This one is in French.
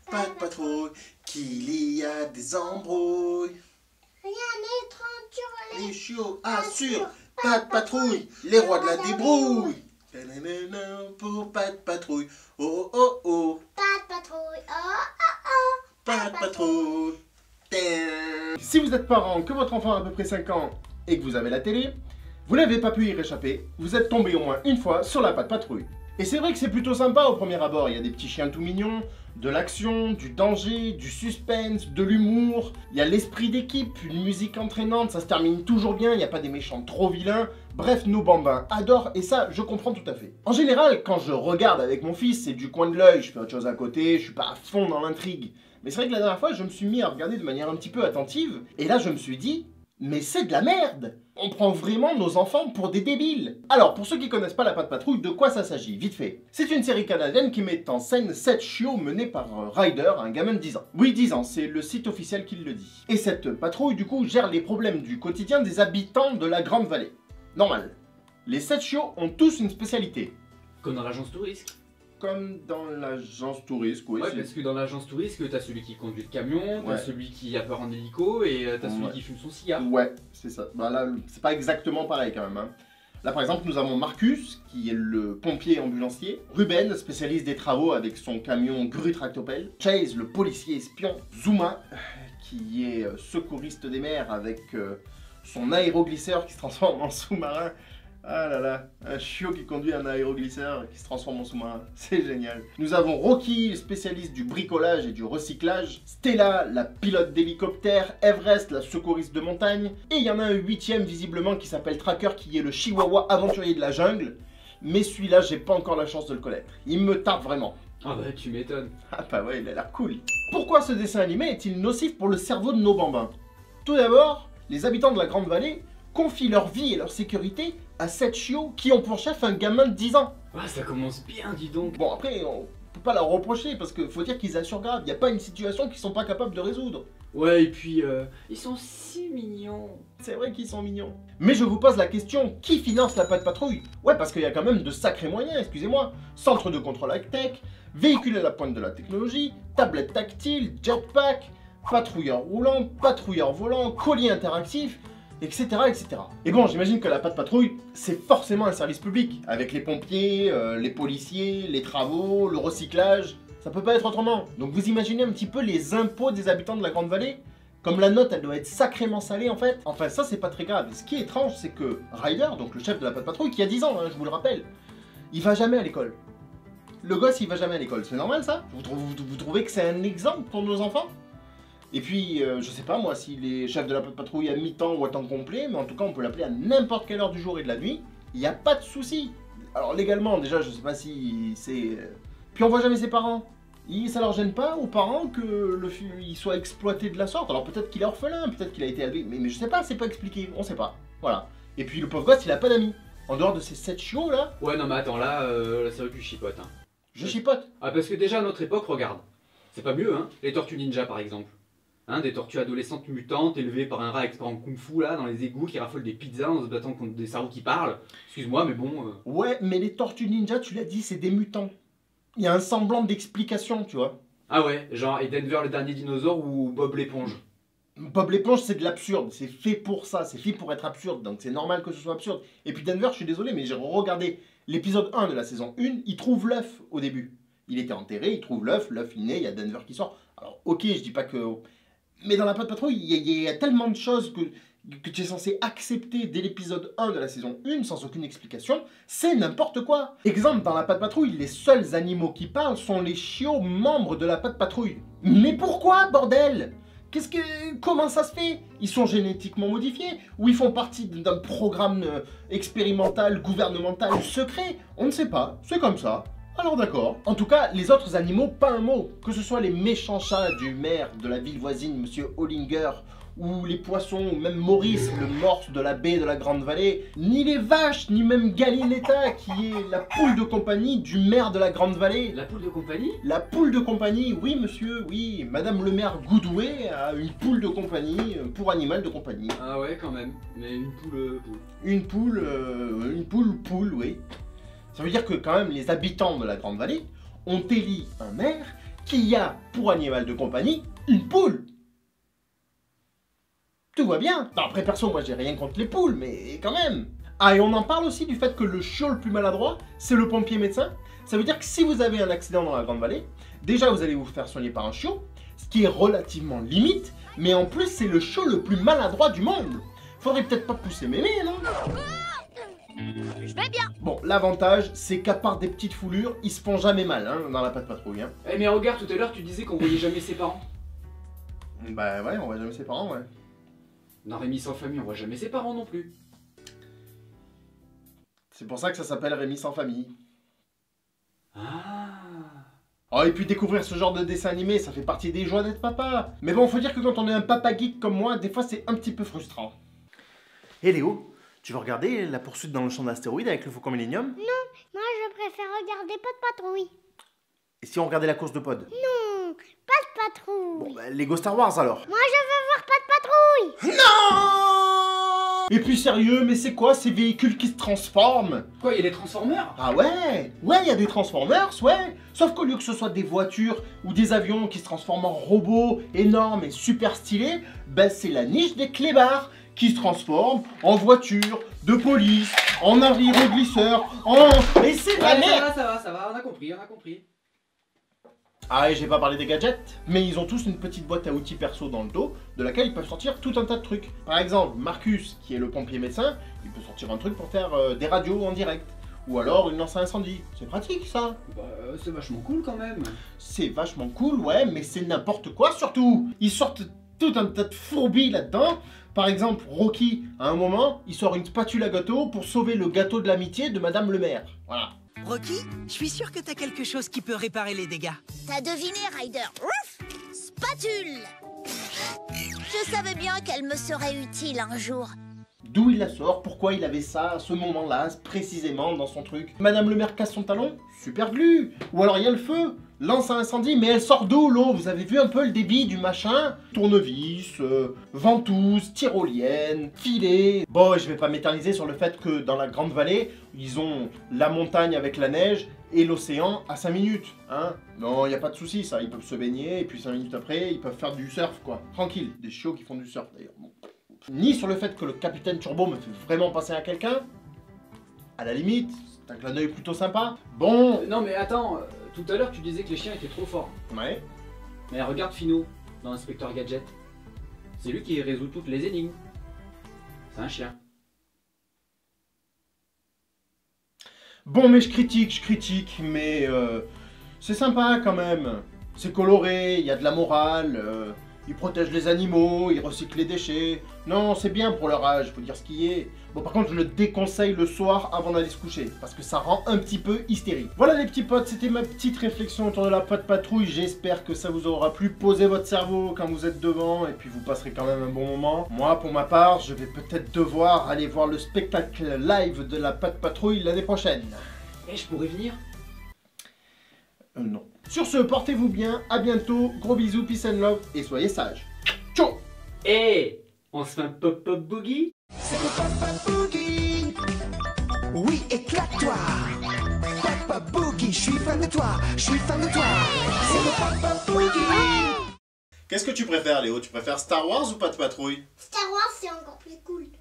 pas de patrouille, qu'il y a des embrouilles. Rien n'est tranquille. Les chiots assurent, pas de patrouille, les rois de la débrouille. Nanana, pour pas de patrouille, oh oh oh, Pas de patrouille. Oh oh oh. pas de patrouille. Si vous êtes parent, que votre enfant a à peu près 5 ans et que vous avez la télé, vous n'avez pas pu y réchapper, vous êtes tombé au moins une fois sur la patte patrouille. Et c'est vrai que c'est plutôt sympa au premier abord, il y a des petits chiens tout mignons, de l'action, du danger, du suspense, de l'humour, il y a l'esprit d'équipe, une musique entraînante, ça se termine toujours bien, il n'y a pas des méchants trop vilains, bref, nos bambins adorent et ça, je comprends tout à fait. En général, quand je regarde avec mon fils, c'est du coin de l'œil, je fais autre chose à côté, je suis pas à fond dans l'intrigue. Mais c'est vrai que la dernière fois, je me suis mis à regarder de manière un petit peu attentive, et là je me suis dit, mais c'est de la merde! On prend vraiment nos enfants pour des débiles. Alors, pour ceux qui connaissent pas la patte patrouille, de quoi ça s'agit? Vite fait. C'est une série canadienne qui met en scène 7 chiots menés par Ryder, un gamin de 10 ans. Oui, 10 ans, c'est le site officiel qui le dit. Et cette patrouille, du coup, gère les problèmes du quotidien des habitants de la Grande Vallée. Normal. Les 7 chiots ont tous une spécialité. Comme dans l'agence touriste. Comme dans l'agence touriste, oui. Ouais, parce que dans l'agence touriste, t'as celui qui conduit le camion, t'as Ouais. celui qui a peur en hélico et t'as celui Ouais. qui fume son cigare. Ouais, c'est ça. Bah là, c'est pas exactement pareil quand même. Hein. Là, par exemple, nous avons Marcus, qui est le pompier ambulancier. Ruben, spécialiste des travaux avec son camion Gru Tractopelle. Chase, le policier espion. Zuma, qui est secouriste des mers avec son aéroglisseur qui se transforme en sous-marin. Ah là là, un chiot qui conduit un aéroglisseur qui se transforme en sous-marin, c'est génial. Nous avons Rocky, spécialiste du bricolage et du recyclage, Stella, la pilote d'hélicoptère, Everest, la secouriste de montagne, et il y en a un 8ème visiblement qui s'appelle Tracker, qui est le chihuahua aventurier de la jungle, mais celui-là, j'ai pas encore la chance de le connaître. Il me tape vraiment. Ah bah tu m'étonnes. Ah bah ouais, il a l'air cool. Pourquoi ce dessin animé est-il nocif pour le cerveau de nos bambins? Tout d'abord, les habitants de la Grande Vallée confient leur vie et leur sécurité à 7 chiots qui ont pour chef un gamin de 10 ans. Ah ça commence bien, dis donc. Bon, après, on peut pas leur reprocher parce qu'il faut dire qu'ils assurent grave. Il n'y a pas une situation qu'ils sont pas capables de résoudre. Ouais, et puis ils sont si mignons. C'est vrai qu'ils sont mignons. Mais je vous pose la question, qui finance la patte patrouille? Ouais, parce qu'il y a quand même de sacrés moyens, excusez-moi. Centre de contrôle high-tech, véhicule à la pointe de la technologie, tablette tactile, jetpack, patrouilleur roulant, patrouilleur volant, colis interactif, etc., etc. Et bon, j'imagine que la patte patrouille, c'est forcément un service public, avec les pompiers, les policiers, les travaux, le recyclage, ça peut pas être autrement. Donc vous imaginez un petit peu les impôts des habitants de la Grande Vallée? Comme la note, elle doit être sacrément salée en fait. Enfin ça, c'est pas très grave. Ce qui est étrange, c'est que Ryder, donc le chef de la patte patrouille, qui a 10 ans, hein, je vous le rappelle, il va jamais à l'école. Le gosse, il va jamais à l'école, c'est normal ça? Vous trouvez que c'est un exemple pour nos enfants? Et puis, je sais pas moi s'il est chef de la patrouille à mi-temps ou à temps complet, mais en tout cas on peut l'appeler à n'importe quelle heure du jour et de la nuit, il n'y a pas de souci. Alors légalement déjà je sais pas si c'est... Puis on voit jamais ses parents. Ça leur gêne pas aux parents que il soit exploité de la sorte. Alors peut-être qu'il est orphelin, peut-être qu'il a été élevé, mais je sais pas, c'est pas expliqué, on sait pas. Voilà. Et puis le pauvre gosse il a pas d'amis. En dehors de ces 7 chiots là, Ouais, non mais attends, là c'est vrai que tu chipotes. Hein. je chipote. Ah parce que déjà à notre époque, regarde. C'est pas mieux, hein. Les tortues ninja par exemple. Hein, des tortues adolescentes mutantes élevées par un rat expert en kung-fu là, dans les égouts, qui raffolent des pizzas en se battant contre des cerveaux qui parlent. Excuse-moi, mais bon... Ouais, mais les tortues ninja, tu l'as dit, c'est des mutants. Il y a un semblant d'explication, tu vois. Ah ouais, genre et Denver le dernier dinosaure ou Bob l'éponge. Bob l'éponge, c'est de l'absurde, c'est fait pour ça, c'est fait pour être absurde, donc c'est normal que ce soit absurde. Et puis Denver, je suis désolé, mais j'ai regardé l'épisode 1 de la saison 1, il trouve l'œuf au début. Il était enterré, il trouve l'œuf il naît, il y a Denver qui sort. Alors ok, je dis pas que... Mais dans la patte patrouille, il y a tellement de choses que tu es censé accepter dès l'épisode 1 de la saison 1 sans aucune explication, c'est n'importe quoi. Exemple, dans la patte patrouille, les seuls animaux qui parlent sont les chiots membres de la patte patrouille. Mais pourquoi, bordel? Comment ça se fait? Ils sont génétiquement modifiés? Ou ils font partie d'un programme expérimental, gouvernemental, secret? On ne sait pas, c'est comme ça. Alors d'accord. En tout cas, les autres animaux, pas un mot. Que ce soit les méchants chats du maire de la ville voisine, Monsieur Hollinger, ou les poissons, ou même Maurice, le morse de la baie de la Grande Vallée, ni les vaches, ni même Galinetta, qui est la poule de compagnie du maire de la Grande Vallée. La poule de compagnie? La poule de compagnie, oui monsieur, oui. Madame le maire Goudoué a une poule de compagnie pour animal de compagnie. Ah ouais, quand même. Mais une poule... Une poule, oui. Ça veut dire que quand même les habitants de la Grande Vallée ont élu un maire qu'il y a pour animal de compagnie une poule. Tout va bien. Non, après perso, moi j'ai rien contre les poules, mais quand même. Ah, et on en parle aussi du fait que le chiot le plus maladroit, c'est le pompier médecin. Ça veut dire que si vous avez un accident dans la Grande Vallée, déjà vous allez vous faire soigner par un chiot, ce qui est relativement limite, mais en plus c'est le chiot le plus maladroit du monde. Faudrait peut-être pas pousser mémé, non? Je vais bien. Bon, l'avantage, c'est qu'à part des petites foulures, ils se font jamais mal, hein, dans la patte patrouille. Hein. Eh mais regarde, tout à l'heure tu disais qu'on voyait jamais ses parents. Bah ouais, on voit jamais ses parents, ouais. Dans Rémi sans famille, on voit jamais ses parents non plus. C'est pour ça que ça s'appelle Rémi sans famille. Ah. Oh, et puis découvrir ce genre de dessin animé, ça fait partie des joies d'être papa. Mais bon, faut dire que quand on est un papa geek comme moi, des fois c'est un petit peu frustrant. Hé Léo, tu veux regarder la poursuite dans le champ d'astéroïdes avec le Faucon Millenium? Non, moi je préfère regarder Pas de patrouille. Et si on regardait la course de pod? Non, Pas de patrouille. Bon, bah, Lego Star Wars alors. Moi je veux voir Pas de patrouille. Non! Et puis sérieux, mais c'est quoi ces véhicules qui se transforment? Quoi, il y a des Transformers? Ah ouais? Ouais, il y a des Transformers, ouais. Sauf qu'au lieu que ce soit des voitures ou des avions qui se transforment en robots énormes et super stylés, ben c'est la niche des clébards qui se transforment en voitures de police, en aéroglisseurs, en... Et c'est de la Ouais, merde! ça va, on a compris, on a compris. Ah, et j'ai pas parlé des gadgets, mais ils ont tous une petite boîte à outils perso dans le dos, de laquelle ils peuvent sortir tout un tas de trucs. Par exemple, Marcus, qui est le pompier médecin, il peut sortir un truc pour faire des radios en direct. Ou alors une lance à incendie. C'est pratique ça. Bah, c'est vachement cool quand même. C'est vachement cool, ouais, mais c'est n'importe quoi surtout. Ils sortent tout un tas de fourbis là-dedans. Par exemple, Rocky, à un moment, il sort une spatule à gâteau pour sauver le gâteau de l'amitié de Madame le maire. Voilà. Rocky, je suis sûr que t'as quelque chose qui peut réparer les dégâts. T'as deviné, Ryder. Ouf! Spatule! Je savais bien qu'elle me serait utile un jour. D'où il la sort, pourquoi il avait ça à ce moment-là, précisément dans son truc. Madame le maire casse son talon, super glu. Ou alors il y a le feu, lance à incendie, mais elle sort d'où l'eau? Vous avez vu un peu le débit du machin? Tournevis, ventouse, tyrolienne, filet. Bon, je vais pas m'éterniser sur le fait que dans la Grande Vallée, ils ont la montagne avec la neige et l'océan à 5 minutes. Hein? Non, il n'y a pas de souci, ça. Ils peuvent se baigner et puis 5 minutes après, ils peuvent faire du surf, quoi. Tranquille, des chiots qui font du surf d'ailleurs. Bon. Ni sur le fait que le capitaine Turbo me fait vraiment penser à quelqu'un. À la limite, c'est un clin d'œil plutôt sympa. Bon. Non mais attends, tout à l'heure tu disais que les chiens étaient trop forts. Ouais. Mais regarde Fino, dans Inspecteur Gadget. C'est lui qui résout toutes les énigmes. C'est un chien. Bon, mais je critique, mais c'est sympa quand même. C'est coloré, il y a de la morale, ils protègent les animaux, ils recyclent les déchets. Non, c'est bien pour leur âge, faut dire ce qui est. Bon, par contre, je le déconseille le soir avant d'aller se coucher, parce que ça rend un petit peu hystérique. Voilà les petits potes, c'était ma petite réflexion autour de la Patte Patrouille. J'espère que ça vous aura plu. Posez votre cerveau quand vous êtes devant, et puis vous passerez quand même un bon moment. Moi, pour ma part, je vais peut-être devoir aller voir le spectacle live de la Patte Patrouille l'année prochaine. Eh, je pourrais venir? Non. Sur ce, portez-vous bien, à bientôt, gros bisous, peace and love, et soyez sages. Ciao! Eh, on se fait un pop-pop boogie? C'est le Papa Boogie. Oui, éclate-toi. Papa Boogie, je suis fan de toi. Je suis fan de toi. C'est le Papa Boogie. Qu'est-ce que tu préfères, Léo? Tu préfères Star Wars ou Patte Patrouille? Star Wars c'est encore plus cool.